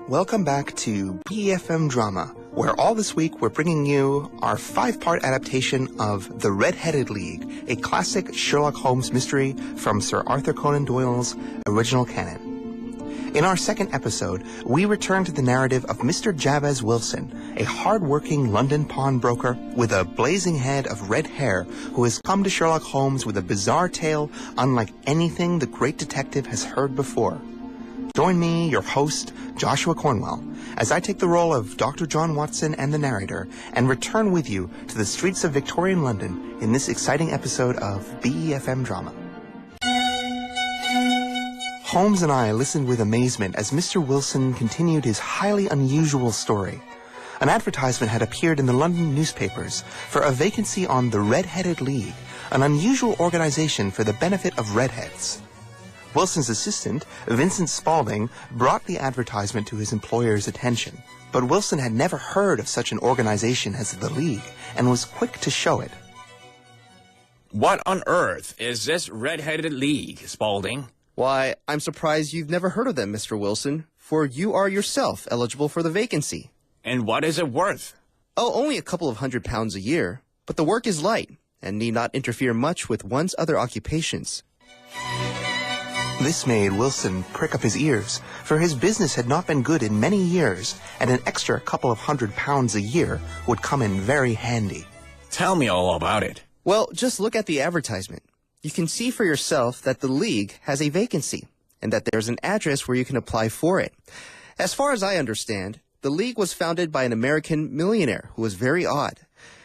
Welcome back to BeFM Drama, where all this week we're bringing you our 5-part adaptation of The Red-Headed League, a classic Sherlock Holmes mystery from Sir Arthur Conan Doyle's original canon. In our second episode, we return to the narrative of Mr. Jabez Wilson, a hard-working London pawnbroker with a blazing head of red hair who has come to Sherlock Holmes with a bizarre tale unlike anything the great detective has heard before. Join me, your host, Joshua Cornwell, as I take the role of Dr. John Watson and the narrator and return with you to the streets of Victorian London in this exciting episode of BeFM Drama. Holmes and I listened with amazement as Mr. Wilson continued his highly unusual story. An advertisement had appeared in the London newspapers for a vacancy on the Red-Headed League, an unusual organization for the benefit of redheads. Wilson's assistant, Vincent Spaulding, brought the advertisement to his employer's attention, but Wilson had never heard of such an organization as the League and was quick to show it. What on earth is this Red-Headed League, Spaulding? Why, I'm surprised you've never heard of them, Mr. Wilson, for you are yourself eligible for the vacancy. And what is it worth? Oh, only a couple of £100 a year, but the work is light and need not interfere much with one's other occupations. This made Wilson prick up his ears, for his business had not been good in many years, and an extra couple of £100 a year would come in very handy. Tell me all about it. Well, just look at the advertisement. You can see for yourself that the League has a vacancy, and that there's an address where you can apply for it. As far as I understand, the League was founded by an American millionaire who was very odd.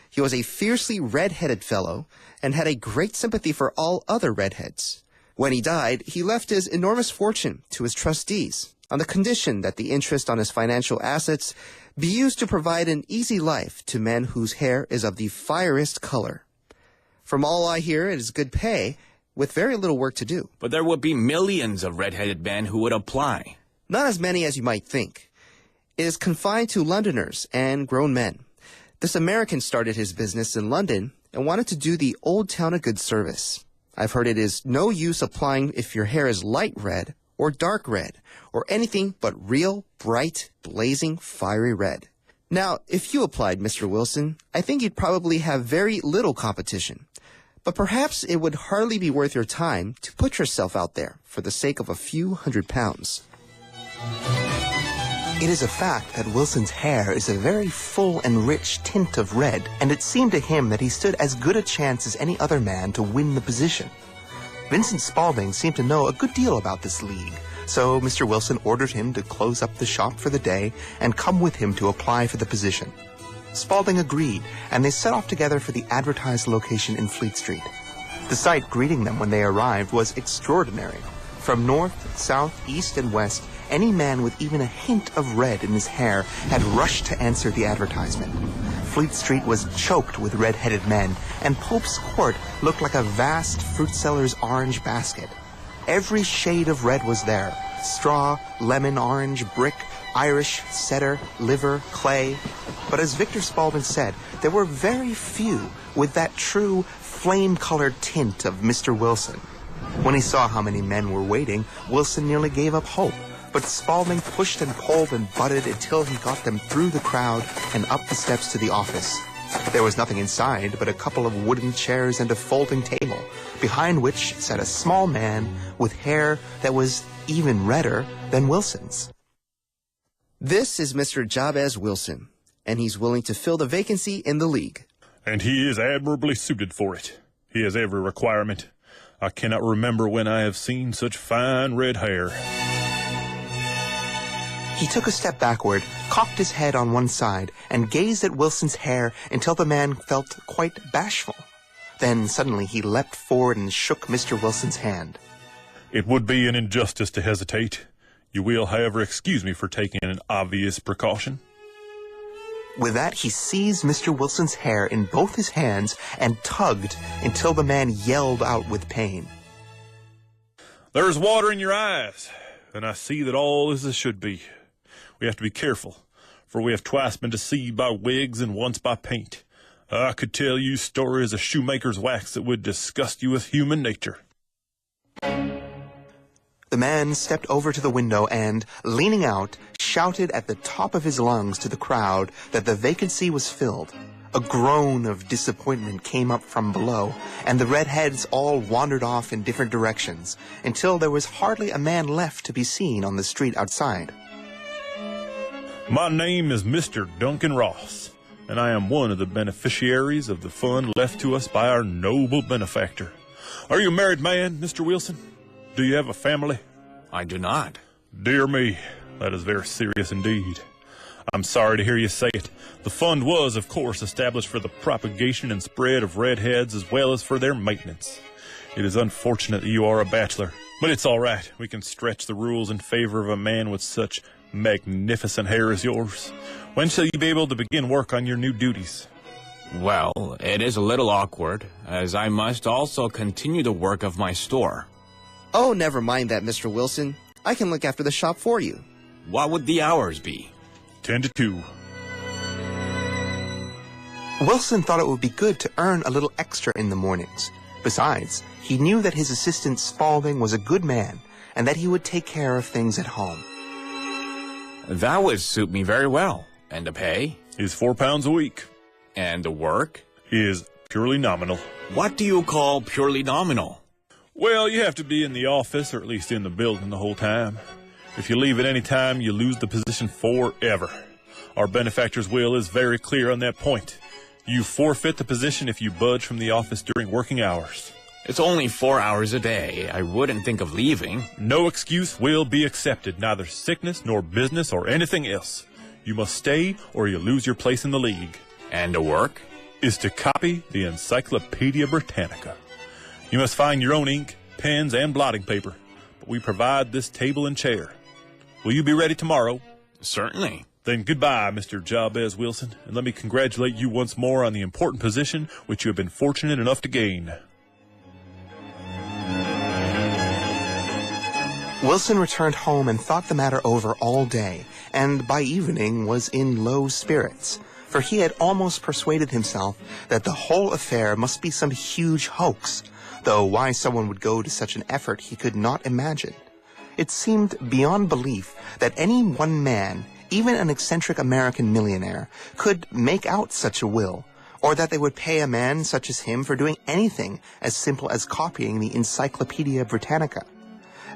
He was a fiercely red-headed fellow, and had a great sympathy for all other redheads. When he died, he left his enormous fortune to his trustees, on the condition that the interest on his financial assets be used to provide an easy life to men whose hair is of the fieriest color. From all I hear, it is good pay, with very little work to do. But there would be millions of red-headed men who would apply. Not as many as you might think. It is confined to Londoners and grown men. This American started his business in London and wanted to do the old town a good service. I've heard it is no use applying if your hair is light red or dark red or anything but real, bright, blazing, fiery red. Now, if you applied, Mr. Wilson, I think you'd probably have very little competition. But perhaps it would hardly be worth your time to put yourself out there for the sake of a few £100. It is a fact that Wilson's hair is a very full and rich tint of red, and it seemed to him that he stood as good a chance as any other man to win the position. Vincent Spaulding seemed to know a good deal about this league, so Mr. Wilson ordered him to close up the shop for the day and come with him to apply for the position. Spaulding agreed, and they set off together for the advertised location in Fleet Street. The sight greeting them when they arrived was extraordinary. From north, south, east, and west, any man with even a hint of red in his hair had rushed to answer the advertisement. Fleet Street was choked with red-headed men, and Pope's Court looked like a vast fruit seller's orange basket. Every shade of red was there: straw, lemon, orange, brick, Irish, setter, liver, clay. But as Victor Spaulding said, there were very few with that true flame-colored tint of Mr. Wilson. When he saw how many men were waiting, Wilson nearly gave up hope. But Spaulding pushed and pulled and butted until he got them through the crowd and up the steps to the office. There was nothing inside but a couple of wooden chairs and a folding table, behind which sat a small man with hair that was even redder than Wilson's. This is Mr. Jabez Wilson, and he's willing to fill the vacancy in the League. And he is admirably suited for it. He has every requirement. I cannot remember when I have seen such fine red hair. He took a step backward, cocked his head on one side, and gazed at Wilson's hair until the man felt quite bashful. Then suddenly he leapt forward and shook Mr. Wilson's hand. It would be an injustice to hesitate. You will, however, excuse me for taking an obvious precaution. With that, he seized Mr. Wilson's hair in both his hands and tugged until the man yelled out with pain. There is water in your eyes, and I see that all is as should be. We have to be careful, for we have twice been deceived by wigs and once by paint. I could tell you stories of shoemaker's wax that would disgust you with human nature. The man stepped over to the window and, leaning out, shouted at the top of his lungs to the crowd that the vacancy was filled. A groan of disappointment came up from below, and the redheads all wandered off in different directions, until there was hardly a man left to be seen on the street outside. My name is Mr. Duncan Ross, and I am one of the beneficiaries of the fund left to us by our noble benefactor. Are you a married man, Mr. Wilson? Do you have a family? I do not. Dear me, that is very serious indeed. I'm sorry to hear you say it. The fund was, of course, established for the propagation and spread of redheads as well as for their maintenance. It is unfortunate that you are a bachelor, but it's all right. We can stretch the rules in favor of a man with such magnificent hair as yours. When shall you be able to begin work on your new duties? Well, it is a little awkward, as I must also continue the work of my store. Oh, never mind that, Mr. Wilson. I can look after the shop for you. What would the hours be? 10 to 2. Wilson thought it would be good to earn a little extra in the mornings. Besides, he knew that his assistant Spaulding was a good man, and that he would take care of things at home. That would suit me very well. And the pay? Is £4 a week. And the work? Is purely nominal. What do you call purely nominal? Well, you have to be in the office, or at least in the building, the whole time. If you leave at any time, you lose the position forever. Our benefactor's will is very clear on that point. You forfeit the position if you budge from the office during working hours. It's only 4 hours a day. I wouldn't think of leaving. No excuse will be accepted, neither sickness nor business or anything else. You must stay or you lose your place in the league. And the work? Is to copy the Encyclopedia Britannica. You must find your own ink, pens, and blotting paper, but we provide this table and chair. Will you be ready tomorrow? Certainly. Then goodbye, Mr. Jabez Wilson, and let me congratulate you once more on the important position which you have been fortunate enough to gain. Wilson returned home and thought the matter over all day, and by evening was in low spirits, for he had almost persuaded himself that the whole affair must be some huge hoax, though why someone would go to such an effort he could not imagine. It seemed beyond belief that any one man, even an eccentric American millionaire, could make out such a will, or that they would pay a man such as him for doing anything as simple as copying the Encyclopedia Britannica.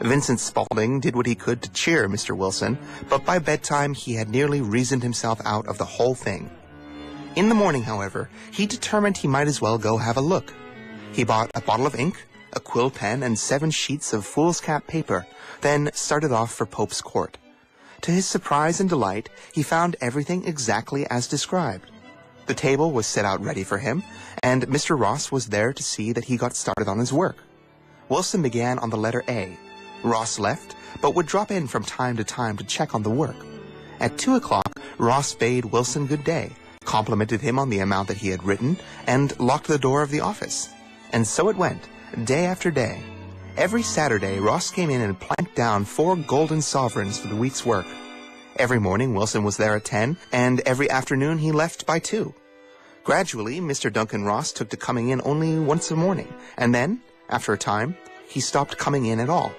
Vincent Spaulding did what he could to cheer Mr. Wilson, but by bedtime he had nearly reasoned himself out of the whole thing. In the morning, however, he determined he might as well go have a look. He bought a bottle of ink, a quill pen, and 7 sheets of foolscap paper, then started off for Pope's Court. To his surprise and delight, he found everything exactly as described. The table was set out ready for him, and Mr. Ross was there to see that he got started on his work. Wilson began on the letter A. Ross left, but would drop in from time to time to check on the work. At 2 o'clock, Ross bade Wilson good day, complimented him on the amount that he had written, and locked the door of the office. And so it went, day after day. Every Saturday, Ross came in and planked down 4 golden sovereigns for the week's work. Every morning, Wilson was there at 10, and every afternoon he left by 2. Gradually, Mr. Duncan Ross took to coming in only once a morning, and then, after a time, he stopped coming in at all.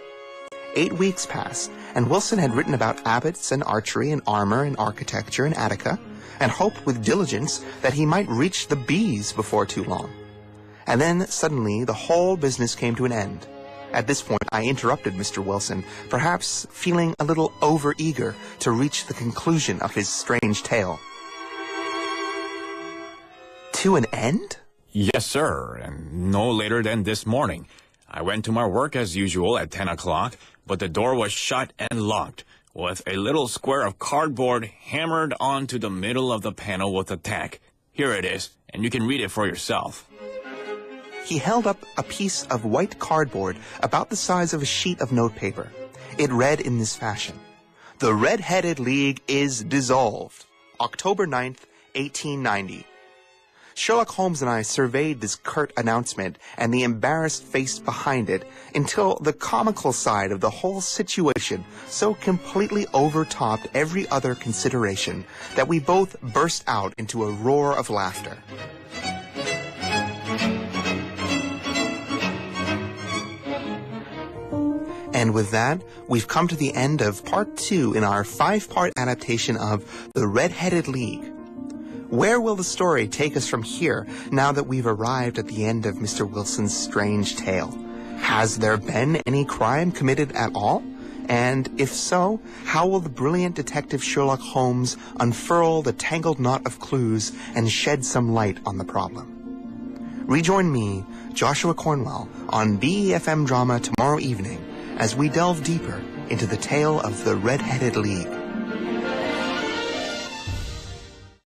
8 weeks passed, and Wilson had written about abbots and archery and armor and architecture in Attica, and hoped with diligence that he might reach the B's before too long. And then, suddenly, the whole business came to an end. At this point, I interrupted Mr. Wilson, perhaps feeling a little over-eager to reach the conclusion of his strange tale. To an end? Yes, sir, and no later than this morning. I went to my work as usual at 10 o'clock, but the door was shut and locked, with a little square of cardboard hammered onto the middle of the panel with a tack. Here it is, and you can read it for yourself. He held up a piece of white cardboard about the size of a sheet of notepaper. It read in this fashion: "The Red-Headed League is dissolved. October 9th, 1890. Sherlock Holmes and I surveyed this curt announcement and the embarrassed face behind it until the comical side of the whole situation so completely overtopped every other consideration that we both burst out into a roar of laughter. And with that, we've come to the end of part 2 in our 5-part adaptation of The Red-Headed League. Where will the story take us from here now that we've arrived at the end of Mr. Wilson's strange tale? Has there been any crime committed at all? And if so, how will the brilliant detective Sherlock Holmes unfurl the tangled knot of clues and shed some light on the problem? Rejoin me, Joshua Cornwell, on BeFM Drama tomorrow evening as we delve deeper into the tale of the Red-Headed League.